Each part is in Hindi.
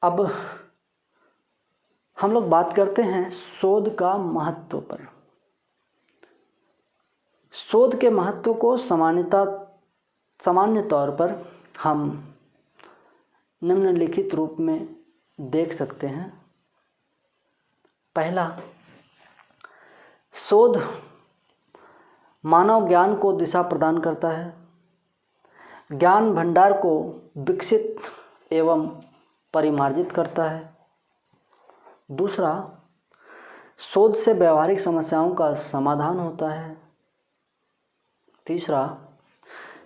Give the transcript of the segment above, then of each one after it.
अब हम लोग बात करते हैं शोध का महत्व पर। शोध के महत्व को सामान्य तौर पर हम निम्नलिखित रूप में देख सकते हैं। पहला, शोध मानव ज्ञान को दिशा प्रदान करता है, ज्ञान भंडार को विकसित एवं परिमार्जित करता है। दूसरा, शोध से व्यवहारिक समस्याओं का समाधान होता है। तीसरा,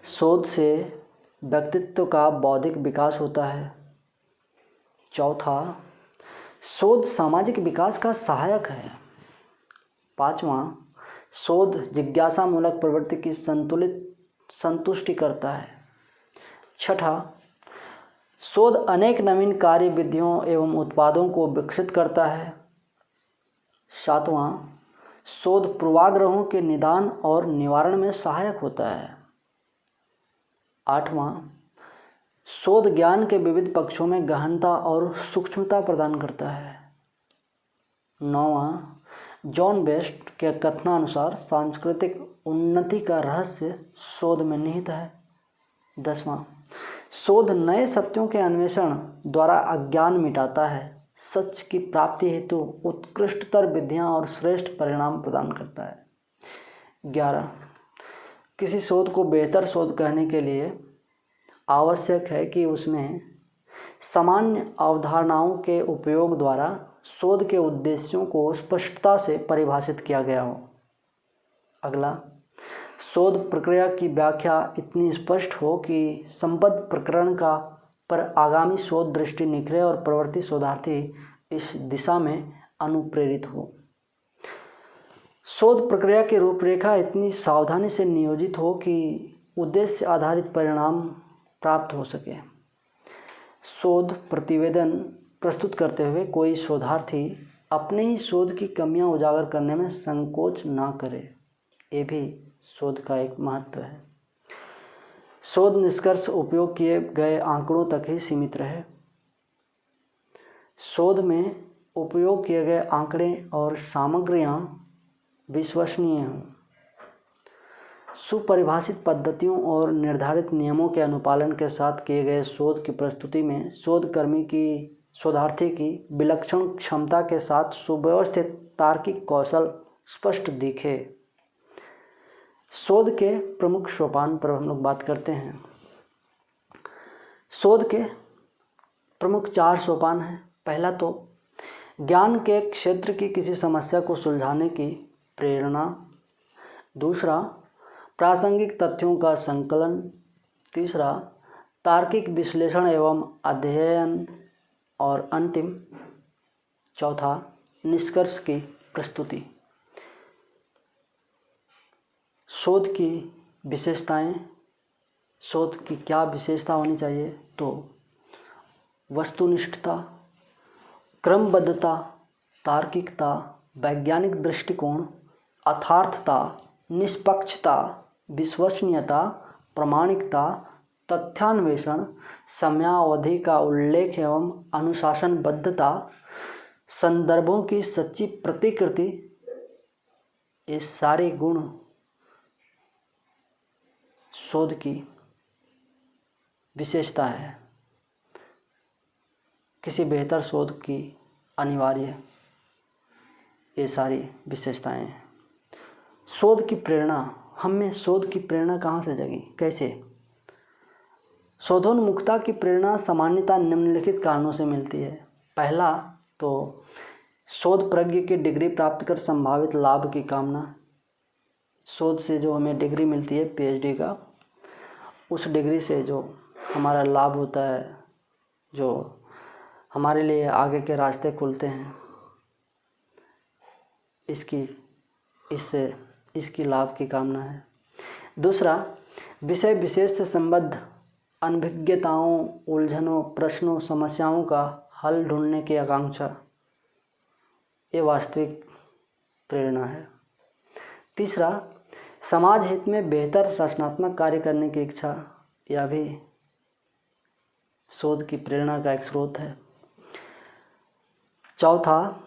शोध से व्यक्तित्व का बौद्धिक विकास होता है। चौथा, शोध सामाजिक विकास का सहायक है। पांचवा, शोध जिज्ञासामूलक प्रवृत्ति की संतुष्टि करता है। छठा, शोध अनेक नवीन कार्य विधियों एवं उत्पादों को विकसित करता है। सातवां, शोध पूर्वाग्रहों के निदान और निवारण में सहायक होता है। आठवां, शोध ज्ञान के विविध पक्षों में गहनता और सूक्ष्मता प्रदान करता है। नौवां, जॉन बेस्ट के कथनानुसार सांस्कृतिक उन्नति का रहस्य शोध में निहित है। 10वां, शोध नए सत्यों के अन्वेषण द्वारा अज्ञान मिटाता है, सच की प्राप्ति हेतु उत्कृष्टतर विधियां और श्रेष्ठ परिणाम प्रदान करता है। 11, किसी शोध को बेहतर शोध कहने के लिए आवश्यक है कि उसमें सामान्य अवधारणाओं के उपयोग द्वारा शोध के उद्देश्यों को स्पष्टता से परिभाषित किया गया हो। अगला, शोध प्रक्रिया की व्याख्या इतनी स्पष्ट हो कि संबद्ध प्रकरण का पर आगामी शोध दृष्टि निखरे और प्रवृत्ति शोधार्थी इस दिशा में अनुप्रेरित हो। शोध प्रक्रिया की रूपरेखा इतनी सावधानी से नियोजित हो कि उद्देश्य आधारित परिणाम प्राप्त हो सके। शोध प्रतिवेदन प्रस्तुत करते हुए कोई शोधार्थी अपने ही शोध की कमियां उजागर करने में संकोच ना करे, ये भी शोध का एक महत्व है। शोध निष्कर्ष उपयोग किए गए आंकड़ों तक ही सीमित रहे। शोध में उपयोग किए गए आंकड़े और सामग्रियां विश्वसनीय हों। सुपरिभाषित पद्धतियों और निर्धारित नियमों के अनुपालन के साथ किए गए शोध की प्रस्तुति में शोधार्थी की विलक्षण क्षमता के साथ सुव्यवस्थित तार्किक कौशल स्पष्ट दिखे। शोध के प्रमुख सोपान पर हम लोग बात करते हैं। शोध के प्रमुख 4 सोपान हैं। पहला तो ज्ञान के क्षेत्र की किसी समस्या को सुलझाने की प्रेरणा। दूसरा, प्रासंगिक तथ्यों का संकलन। तीसरा, तार्किक विश्लेषण एवं अध्ययन। और अंतिम, चौथा, निष्कर्ष की प्रस्तुति। शोध की विशेषताएं। शोध की क्या विशेषता होनी चाहिए? तो वस्तुनिष्ठता, क्रमबद्धता, तार्किकता, वैज्ञानिक दृष्टिकोण, यथार्थता, निष्पक्षता, विश्वसनीयता, प्रामाणिकता, तथ्यान्वेषण, समयावधि का उल्लेख एवं अनुशासनबद्धता, संदर्भों की सच्ची प्रतिकृति, ये सारे गुण शोध की विशेषता है। किसी बेहतर शोध की अनिवार्य ये सारी विशेषताएं हैं। शोध की प्रेरणा। हम में शोध की प्रेरणा कहाँ से जगी, कैसे? शोधोन्मुखता की प्रेरणा सामान्यतः निम्नलिखित कारणों से मिलती है। पहला तो शोध प्रज्ञ की डिग्री प्राप्त कर संभावित लाभ की कामना। शोध से जो हमें डिग्री मिलती है पीएचडी का, उस डिग्री से जो हमारा लाभ होता है, जो हमारे लिए आगे के रास्ते खुलते हैं, इसकी लाभ की कामना है। दूसरा, विषय विशेष से संबद्ध अनभिज्ञताओं, उलझनों, प्रश्नों, समस्याओं का हल ढूंढने की आकांक्षा, ये वास्तविक प्रेरणा है। तीसरा, समाज हित में बेहतर रचनात्मक कार्य करने की इच्छा, यह भी शोध की प्रेरणा का एक स्रोत है। चौथा,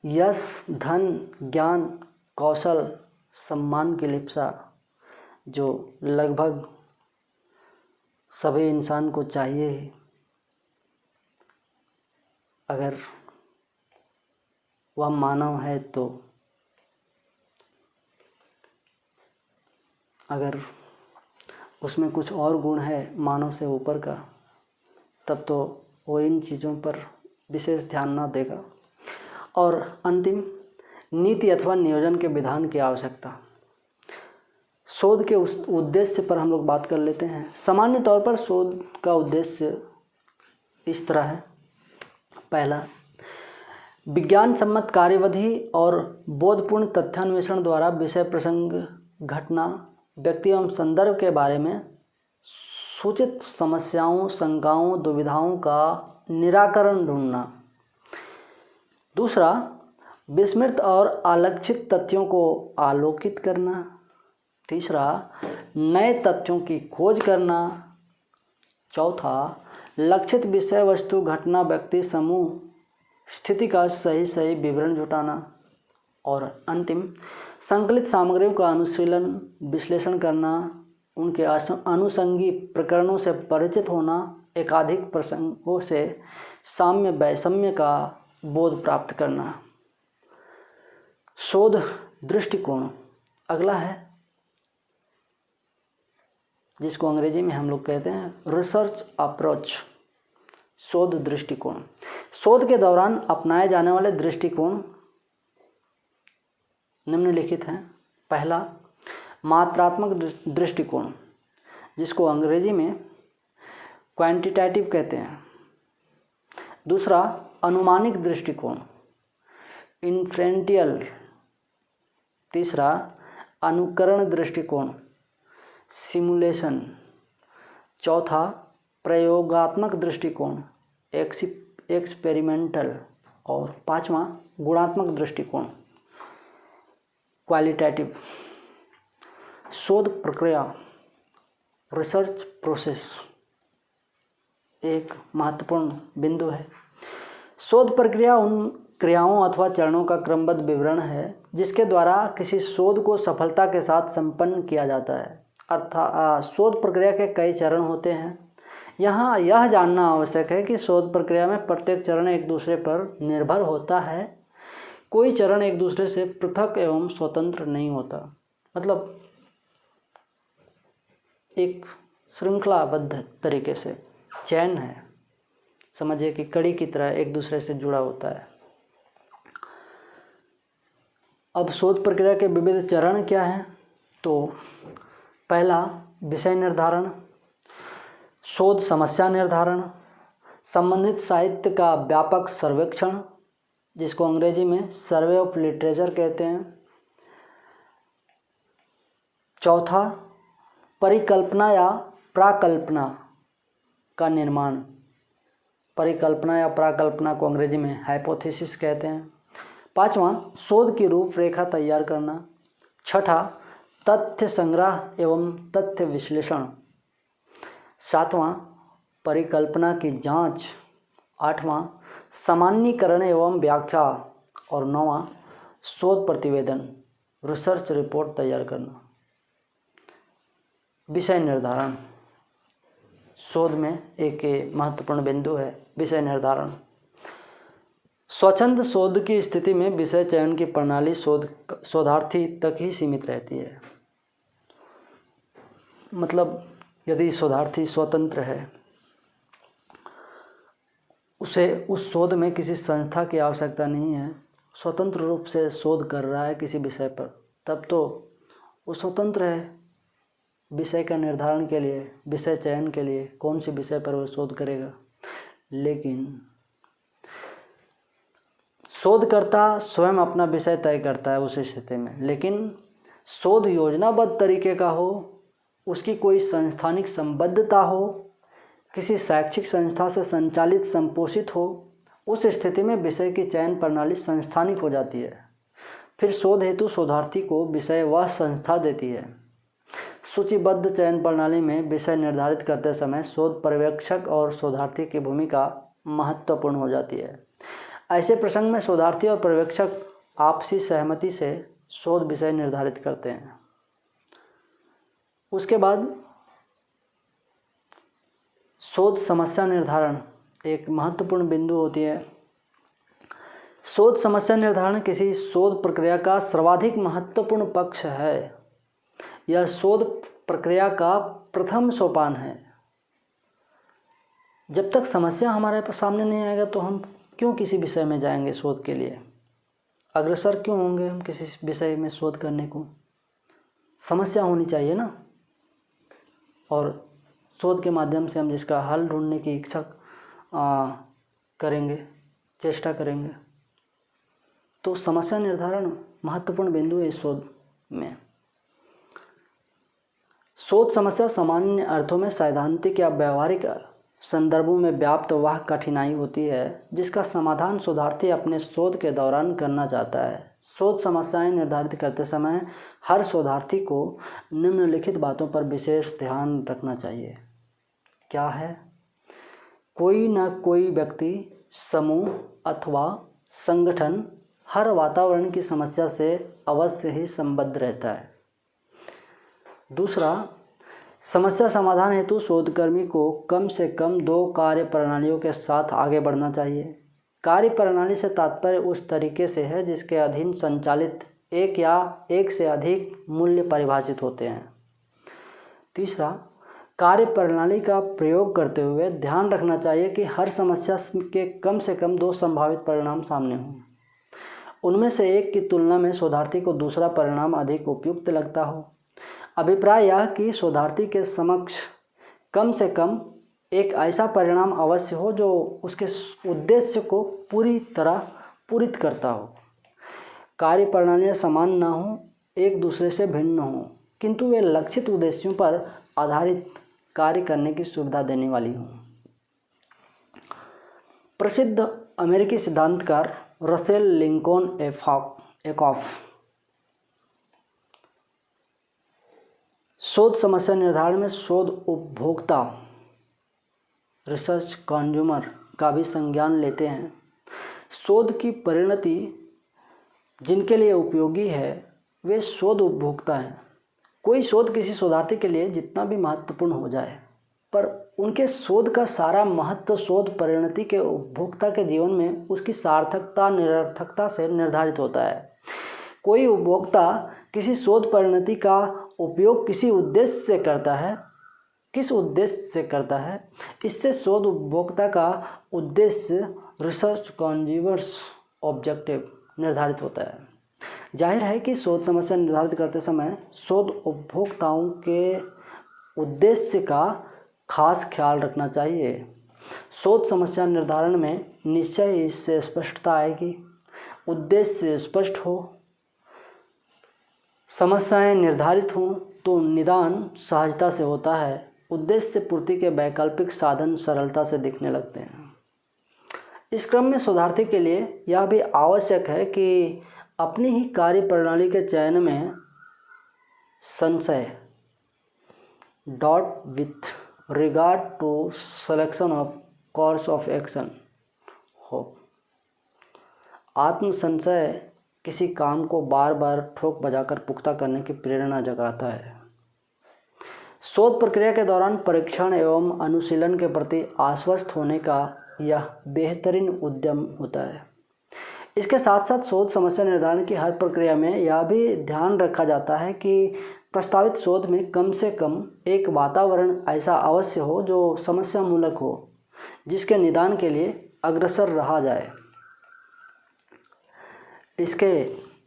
यश, धन, ज्ञान, कौशल, सम्मान की लिप्सा जो लगभग सभी इंसान को चाहिए ही, अगर वह मानव है तो। अगर उसमें कुछ और गुण है मानव से ऊपर का, तब तो वो इन चीज़ों पर विशेष ध्यान न देगा। और अंतिम, नीति अथवा नियोजन के विधान की आवश्यकता। शोध के उस उद्देश्य पर हम लोग बात कर लेते हैं। सामान्य तौर पर शोध का उद्देश्य इस तरह है। पहला, विज्ञान सम्मत कार्यविधि और बोधपूर्ण तथ्यान्वेषण द्वारा विषय, प्रसंग, घटना, व्यक्ति एवं संदर्भ के बारे में सूचित समस्याओं, शंकाओं, दुविधाओं का निराकरण ढूंढना। दूसरा, विस्मृत और आलक्षित तथ्यों को आलोकित करना। तीसरा, नए तथ्यों की खोज करना। चौथा, लक्षित विषय वस्तु, घटना, व्यक्ति, समूह, स्थिति का सही विवरण जुटाना। और अंतिम, संकलित सामग्रियों का अनुशीलन, विश्लेषण करना, उनके अनुषंगी प्रकरणों से परिचित होना, एकाधिक प्रसंगों से साम्य वैषम्य का बोध प्राप्त करना। शोध दृष्टिकोण अगला है, जिसको अंग्रेजी में हम लोग कहते हैं रिसर्च अप्रोच। शोध दृष्टिकोण, शोध के दौरान अपनाए जाने वाले दृष्टिकोण निम्नलिखित हैं। पहला, मात्रात्मक दृष्टिकोण, जिसको अंग्रेजी में क्वांटिटेटिव कहते हैं। दूसरा, अनुमानिक दृष्टिकोण, इन्फ्रेंटियल। तीसरा, अनुकरण दृष्टिकोण, सिमुलेशन। चौथा, प्रयोगात्मक दृष्टिकोण, एक्सपेरिमेंटल। और पांचवा, गुणात्मक दृष्टिकोण, क्वालिटेटिव। शोध प्रक्रिया, रिसर्च प्रोसेस, एक महत्वपूर्ण बिंदु है। शोध प्रक्रिया उन क्रियाओं अथवा चरणों का क्रमबद्ध विवरण है जिसके द्वारा किसी शोध को सफलता के साथ संपन्न किया जाता है। अर्थात शोध प्रक्रिया के कई चरण होते हैं। यहाँ यह जानना आवश्यक है कि शोध प्रक्रिया में प्रत्येक चरण एक दूसरे पर निर्भर होता है। कोई चरण एक दूसरे से पृथक एवं स्वतंत्र नहीं होता। मतलब एक श्रृंखलाबद्ध तरीके से चैन है, समझिए कि कड़ी की तरह एक दूसरे से जुड़ा होता है। अब शोध प्रक्रिया के विविध चरण क्या हैं? तो पहला, विषय निर्धारण, शोध समस्या निर्धारण, संबंधित साहित्य का व्यापक सर्वेक्षण, जिसको अंग्रेजी में सर्वे ऑफ लिटरेचर कहते हैं। चौथा, परिकल्पना या प्राकल्पना का निर्माण, परिकल्पना या प्राकल्पना को अंग्रेजी में हाइपोथेसिस कहते हैं। पांचवा, शोध की रूपरेखा तैयार करना। छठा, तथ्य संग्रह एवं तथ्य विश्लेषण। सातवां, परिकल्पना की जांच। आठवां, सामान्यीकरण एवं व्याख्या। और नौवां, शोध प्रतिवेदन, रिसर्च रिपोर्ट तैयार करना। विषय निर्धारण, शोध में एक महत्वपूर्ण बिंदु है विषय निर्धारण। स्वच्छंद शोध की स्थिति में विषय चयन की प्रणाली शोधार्थी तक ही सीमित रहती है। मतलब यदि शोधार्थी स्वतंत्र है, उसे उस शोध में किसी संस्था की आवश्यकता नहीं है, स्वतंत्र रूप से शोध कर रहा है किसी विषय पर, तब तो वो स्वतंत्र है विषय का निर्धारण के लिए, विषय चयन के लिए, कौन से विषय पर वो शोध करेगा। लेकिन शोधकर्ता स्वयं अपना विषय तय करता है उस स्थिति में। लेकिन शोध योजनाबद्ध तरीके का हो, उसकी कोई संस्थानिक संबद्धता हो, किसी शैक्षिक संस्था से संचालित संपोषित हो, उस स्थिति में विषय की चयन प्रणाली संस्थानिक हो जाती है। फिर शोध हेतु शोधार्थी को विषय वह संस्था देती है। सूचीबद्ध चयन प्रणाली में विषय निर्धारित करते समय शोध पर्यवेक्षक और शोधार्थी की भूमिका महत्वपूर्ण हो जाती है। ऐसे प्रसंग में शोधार्थी और पर्यवेक्षक आपसी सहमति से शोध विषय निर्धारित करते हैं। उसके बाद शोध समस्या निर्धारण एक महत्वपूर्ण बिंदु होती है। शोध समस्या निर्धारण किसी शोध प्रक्रिया का सर्वाधिक महत्वपूर्ण पक्ष है। यह शोध प्रक्रिया का प्रथम सोपान है। जब तक समस्या हमारे सामने नहीं आएगा तो हम क्यों किसी विषय में जाएंगे शोध के लिए, अग्रसर क्यों होंगे हम किसी विषय में शोध करने को। समस्या होनी चाहिए ना, और शोध के माध्यम से हम जिसका हल ढूंढने की इच्छा करेंगे, चेष्टा करेंगे। तो समस्या निर्धारण महत्वपूर्ण बिंदु है इस शोध में। शोध समस्या सामान्य अर्थों में सैद्धांतिक या व्यवहारिक संदर्भों में व्याप्त वह कठिनाई होती है जिसका समाधान शोधार्थी अपने शोध के दौरान करना चाहता है। शोध समस्याएं निर्धारित करते समय हर शोधार्थी को निम्नलिखित बातों पर विशेष ध्यान रखना चाहिए। क्या है? कोई न कोई व्यक्ति, समूह अथवा संगठन हर वातावरण की समस्या से अवश्य ही संबद्ध रहता है। दूसरा, समस्या समाधान हेतु शोधकर्मी को कम से कम 2 कार्य प्रणालियों के साथ आगे बढ़ना चाहिए। कार्य प्रणाली से तात्पर्य उस तरीके से है जिसके अधीन संचालित एक या एक से अधिक मूल्य परिभाषित होते हैं। तीसरा, कार्य प्रणाली का प्रयोग करते हुए ध्यान रखना चाहिए कि हर समस्या के कम से कम 2 संभावित परिणाम सामने हों। उनमें से एक की तुलना में शोधार्थी को दूसरा परिणाम अधिक उपयुक्त लगता हो। अभिप्राय यह कि शोधार्थी के समक्ष कम से कम एक ऐसा परिणाम अवश्य हो जो उसके उद्देश्य को पूरी तरह पूरित करता हो। कार्य प्रणालियाँ समान न हों, एक दूसरे से भिन्न हों, किंतु वे लक्षित उद्देश्यों पर आधारित कार्य करने की सुविधा देने वाली हों। प्रसिद्ध अमेरिकी सिद्धांतकार रसेल लिंकन एकॉफ शोध समस्या निर्धारण में शोध उपभोक्ता रिसर्च कंज्यूमर का भी संज्ञान लेते हैं। शोध की परिणति जिनके लिए उपयोगी है वे शोध उपभोक्ता हैं। कोई शोध किसी शोधार्थी के लिए जितना भी महत्वपूर्ण हो जाए, पर उनके शोध का सारा महत्व शोध परिणति के उपभोक्ता के जीवन में उसकी सार्थकता निरर्थकता से निर्धारित होता है। कोई उपभोक्ता किसी शोध परिणति का उपयोग किसी उद्देश्य से करता है, किस उद्देश्य से करता है, इससे शोध उपभोक्ता का उद्देश्य रिसर्च कंज्यूमर्स ऑब्जेक्टिव निर्धारित होता है। जाहिर है कि शोध समस्या निर्धारित करते समय शोध उपभोक्ताओं के उद्देश्य का खास ख्याल रखना चाहिए। शोध समस्या निर्धारण में निश्चय ही इससे स्पष्टता आएगी। उद्देश्य स्पष्ट हो, समस्याएं निर्धारित हों तो निदान सहजता से होता है। उद्देश्य पूर्ति के वैकल्पिक साधन सरलता से दिखने लगते हैं। इस क्रम में शोधार्थी के लिए यह भी आवश्यक है कि अपनी ही कार्य प्रणाली के चयन में संशय dot with regard to selection of course of action हो। आत्म संशय किसी काम को बार बार ठोक बजाकर पुख्ता करने की प्रेरणा जगाता है। शोध प्रक्रिया के दौरान परीक्षण एवं अनुशीलन के प्रति आश्वस्त होने का यह बेहतरीन उद्यम होता है। इसके साथ साथ शोध समस्या निर्धारण की हर प्रक्रिया में यह भी ध्यान रखा जाता है कि प्रस्तावित शोध में कम से कम एक वातावरण ऐसा अवश्य हो जो समस्या मूलक हो, जिसके निदान के लिए अग्रसर रहा जाए। इसके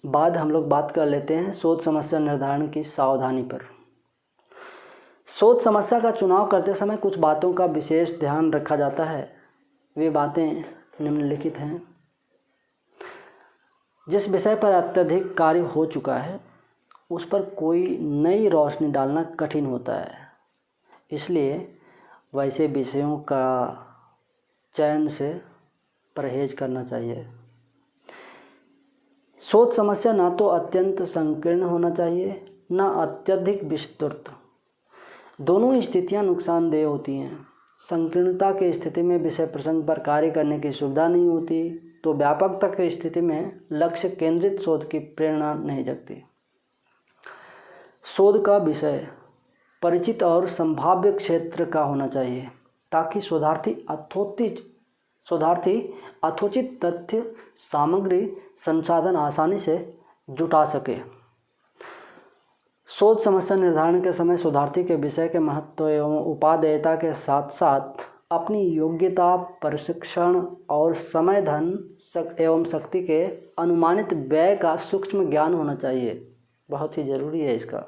बाद हम लोग बात कर लेते हैं शोध समस्या निर्धारण की सावधानी पर। शोध समस्या का चुनाव करते समय कुछ बातों का विशेष ध्यान रखा जाता है। वे बातें निम्नलिखित हैं। जिस विषय पर अत्यधिक कार्य हो चुका है उस पर कोई नई रोशनी डालना कठिन होता है, इसलिए वैसे विषयों का चयन से परहेज करना चाहिए। शोध समस्या ना तो अत्यंत संकीर्ण होना चाहिए न अत्यधिक विस्तृत। दोनों स्थितियां नुकसानदेह होती हैं। संकीर्णता की स्थिति में विषय प्रसंग पर कार्य करने की सुविधा नहीं होती, तो व्यापकता की स्थिति में लक्ष्य केंद्रित शोध की प्रेरणा नहीं जगती। शोध का विषय परिचित और संभाव्य क्षेत्र का होना चाहिए ताकि शोधार्थी यथोचित तथ्य सामग्री संसाधन आसानी से जुटा सके। शोध समस्या निर्धारण के समय शोधार्थी के विषय के महत्व एवं उपादेयता के साथ साथ अपनी योग्यता, प्रशिक्षण और समय, धन एवं शक्ति के अनुमानित व्यय का सूक्ष्म ज्ञान होना चाहिए। बहुत ही ज़रूरी है इसका।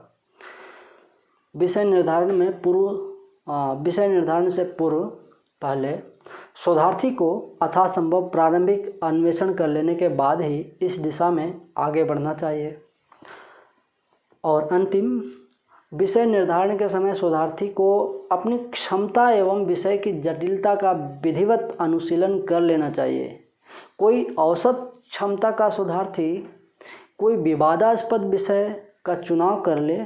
विषय निर्धारण से पूर्व पहले शोधार्थी को यथासंभव प्रारंभिक अन्वेषण कर लेने के बाद ही इस दिशा में आगे बढ़ना चाहिए। और अंतिम, विषय निर्धारण के समय शोधार्थी को अपनी क्षमता एवं विषय की जटिलता का विधिवत अनुशीलन कर लेना चाहिए। कोई औसत क्षमता का शोधार्थी कोई विवादास्पद विषय का चुनाव कर ले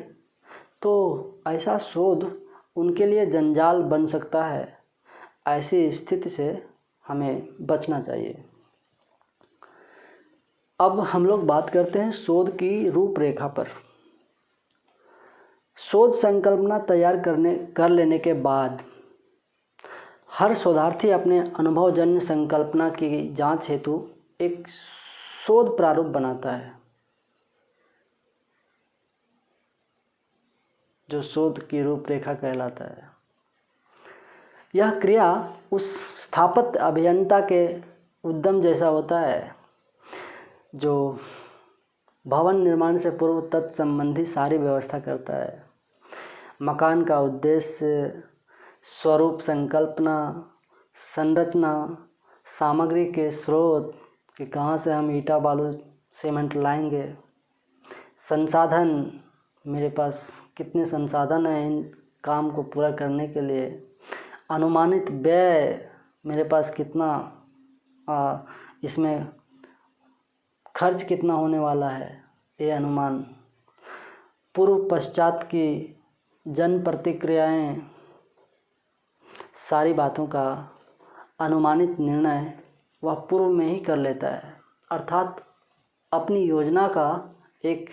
तो ऐसा शोध उनके लिए जंजाल बन सकता है। ऐसी स्थिति से हमें बचना चाहिए। अब हम लोग बात करते हैं शोध की रूपरेखा पर। शोध संकल्पना तैयार कर लेने के बाद हर शोधार्थी अपने अनुभवजन्य संकल्पना की जांच हेतु एक शोध प्रारूप बनाता है, जो शोध की रूपरेखा कहलाता है। यह क्रिया उस स्थापत्य अभियंता के उद्यम जैसा होता है जो भवन निर्माण से पूर्व तत्संबंधी सारी व्यवस्था करता है। मकान का उद्देश्य, स्वरूप, संकल्पना, संरचना, सामग्री के स्रोत कि कहाँ से हम ईंटा, बालू, सीमेंट लाएंगे, संसाधन, मेरे पास कितने संसाधन हैं इन काम को पूरा करने के लिए, अनुमानित व्यय, मेरे पास कितना इसमें खर्च कितना होने वाला है, ये अनुमान, पूर्व पश्चात की जन प्रतिक्रियाएं, सारी बातों का अनुमानित निर्णय वह पूर्व में ही कर लेता है। अर्थात अपनी योजना का एक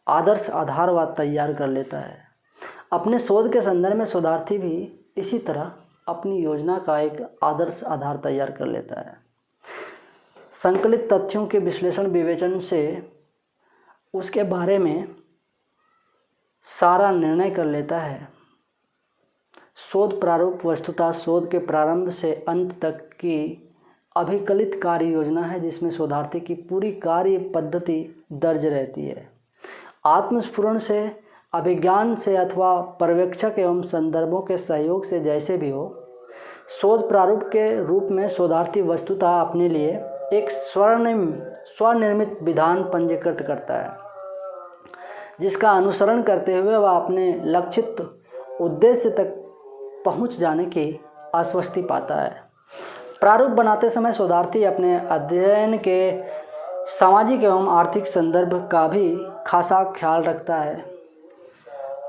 आदर्श आधार वह तैयार कर लेता है। अपने शोध के संदर्भ में शोधार्थी भी इसी तरह अपनी योजना का एक आदर्श आधार तैयार कर लेता है। संकलित तथ्यों के विश्लेषण विवेचन से उसके बारे में सारा निर्णय कर लेता है। शोध प्रारूप वस्तुतः शोध के प्रारंभ से अंत तक की अभिकलित कार्य योजना है, जिसमें शोधार्थी की पूरी कार्य पद्धति दर्ज रहती है। आत्मस्फुरण से, अभिज्ञान से अथवा पर्यवेक्षक एवं संदर्भों के सहयोग से जैसे भी हो, शोध प्रारूप के रूप में शोधार्थी वस्तुतः अपने लिए एक स्वनिर्मित विधान पंजीकृत करता है, जिसका अनुसरण करते हुए वह अपने लक्षित उद्देश्य तक पहुंच जाने की आश्वस्ति पाता है। प्रारूप बनाते समय शोधार्थी अपने अध्ययन के सामाजिक एवं आर्थिक संदर्भ का भी खासा ख्याल रखता है।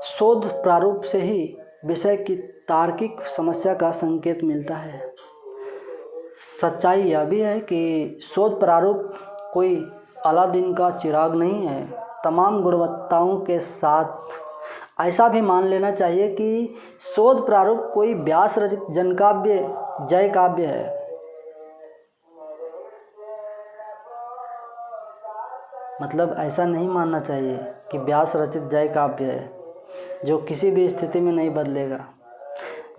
शोध प्रारूप से ही विषय की तार्किक समस्या का संकेत मिलता है। सच्चाई यह भी है कि शोध प्रारूप कोई अलादीन का चिराग नहीं है। तमाम गुणवत्ताओं के साथ ऐसा भी मान लेना चाहिए कि शोध प्रारूप कोई व्यास रचित जनकाव्य, जय काव्य है। मतलब ऐसा नहीं मानना चाहिए कि व्यास रचित जय काव्य है जो किसी भी स्थिति में नहीं बदलेगा,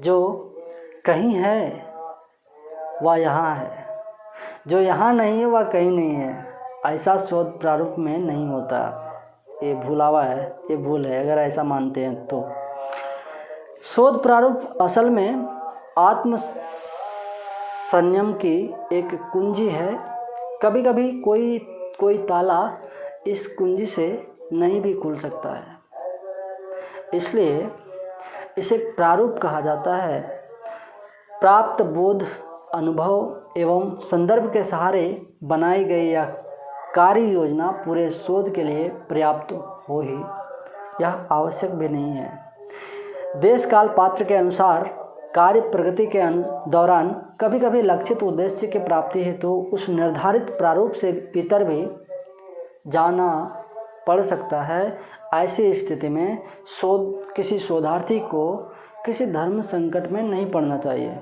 जो कहीं है वह यहाँ है, जो यहाँ नहीं है वह कहीं नहीं है। ऐसा शोध प्रारूप में नहीं होता। ये भूलावा है, ये भूल है अगर ऐसा मानते हैं तो। शोध प्रारूप असल में आत्म संयम की एक कुंजी है। कभी कभी कोई ताला इस कुंजी से नहीं भी खुल सकता है, इसलिए इसे प्रारूप कहा जाता है। प्राप्त बोध, अनुभव एवं संदर्भ के सहारे बनाई गई यह कार्य योजना पूरे शोध के लिए पर्याप्त हो ही यह आवश्यक भी नहीं है। देश काल पात्र के अनुसार कार्य प्रगति के दौरान कभी कभी लक्षित उद्देश्य की प्राप्ति हेतु उस निर्धारित प्रारूप से इतर भी जाना पड़ सकता है। ऐसी स्थिति में किसी शोधार्थी को किसी धर्म संकट में नहीं पड़ना चाहिए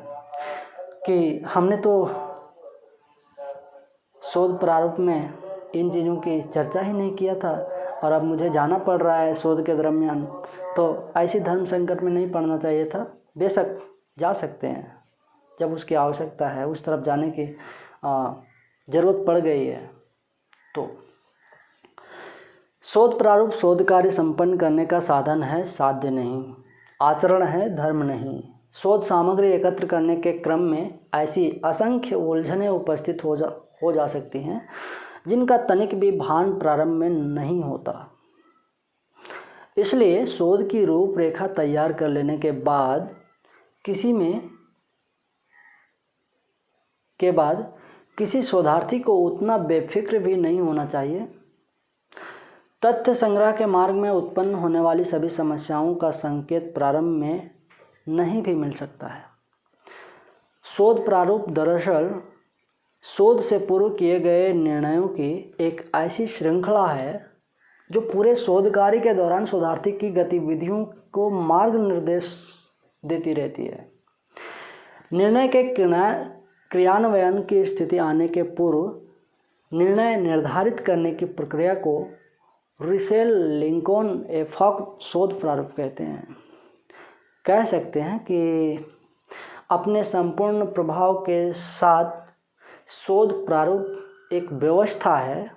कि हमने तो शोध प्रारूप में इन चीज़ों की चर्चा ही नहीं किया था और अब मुझे जाना पड़ रहा है शोध के दरमियान, तो ऐसी धर्म संकट में नहीं पड़ना चाहिए था। बेशक जा सकते हैं जब उसकी आवश्यकता है, उस तरफ जाने की ज़रूरत पड़ गई है। तो शोध प्रारूप शोध कार्य संपन्न करने का साधन है, साध्य नहीं। आचरण है, धर्म नहीं। शोध सामग्री एकत्र करने के क्रम में ऐसी असंख्य उलझनें उपस्थित हो जा सकती हैं जिनका तनिक भी भान प्रारंभ में नहीं होता। इसलिए शोध की रूपरेखा तैयार कर लेने के बाद किसी शोधार्थी को उतना बेफिक्र भी नहीं होना चाहिए। तथ्य संग्रह के मार्ग में उत्पन्न होने वाली सभी समस्याओं का संकेत प्रारंभ में नहीं भी मिल सकता है। शोध प्रारूप दरअसल शोध से पूर्व किए गए निर्णयों की एक ऐसी श्रृंखला है जो पूरे शोध कार्य के दौरान शोधार्थी की गतिविधियों को मार्ग निर्देश देती रहती है। निर्णय के क्रियान्वयन की स्थिति आने के पूर्व निर्णय निर्धारित करने की प्रक्रिया को रिसेल लिंकन एफॉक शोध प्रारूप कहते हैं। कह सकते हैं कि अपने संपूर्ण प्रभाव के साथ शोध प्रारूप एक व्यवस्था है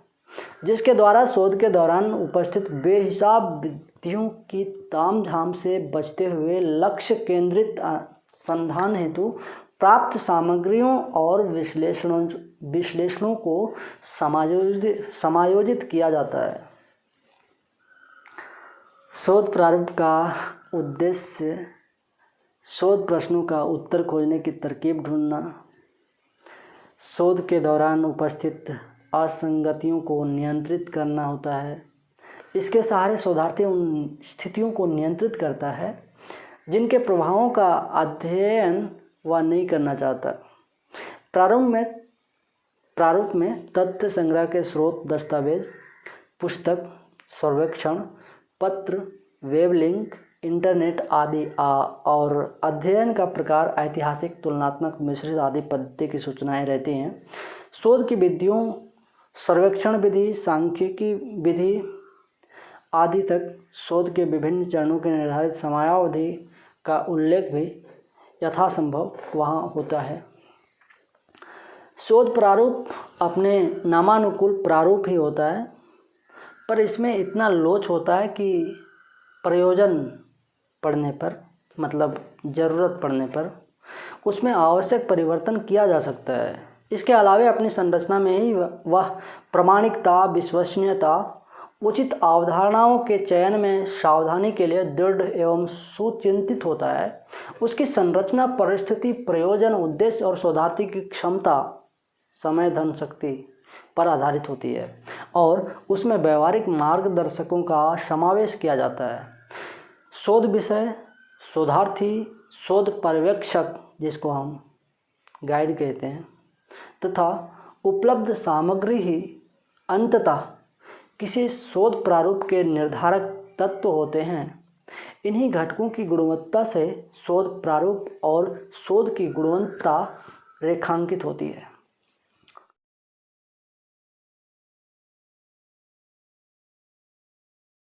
जिसके द्वारा शोध के दौरान उपस्थित बेहिसाब विधियों की तामझाम से बचते हुए लक्ष्य केंद्रित संधान हेतु प्राप्त सामग्रियों और विश्लेषणों को समायोजित किया जाता है। शोध प्रारूप का उद्देश्य शोध प्रश्नों का उत्तर खोजने की तरकीब ढूंढना, शोध के दौरान उपस्थित असंगतियों को नियंत्रित करना होता है। इसके सहारे शोधार्थी उन स्थितियों को नियंत्रित करता है जिनके प्रभावों का अध्ययन वह नहीं करना चाहता। प्रारूप में तथ्य संग्रह के स्रोत, दस्तावेज, पुस्तक, सर्वेक्षण, पत्र, वेब लिंक, इंटरनेट आदि और अध्ययन का प्रकार, ऐतिहासिक, तुलनात्मक, मिश्रित आदि पद्धति की सूचनाएं रहती हैं। शोध की विधियों, सर्वेक्षण विधि, सांख्यिकी विधि आदि तक शोध के विभिन्न चरणों के निर्धारित समयावधि का उल्लेख भी यथासंभव वहाँ होता है। शोध प्रारूप अपने नामानुकूल प्रारूप ही होता है, पर इसमें इतना लोच होता है कि प्रयोजन पड़ने पर, मतलब ज़रूरत पड़ने पर उसमें आवश्यक परिवर्तन किया जा सकता है। इसके अलावा अपनी संरचना में ही वह प्रामाणिकता, विश्वसनीयता, उचित अवधारणाओं के चयन में सावधानी के लिए दृढ़ एवं सुचिंतित होता है। उसकी संरचना परिस्थिति, प्रयोजन, उद्देश्य और शोधार्थी की क्षमता, समय, धन, शक्ति पर आधारित होती है और उसमें व्यवहारिक मार्गदर्शकों का समावेश किया जाता है। शोध विषय, शोधार्थी, शोध पर्यवेक्षक जिसको हम गाइड कहते हैं, तथा उपलब्ध सामग्री ही अंततः किसी शोध प्रारूप के निर्धारक तत्व होते हैं। इन्हीं घटकों की गुणवत्ता से शोध प्रारूप और शोध की गुणवत्ता रेखांकित होती है।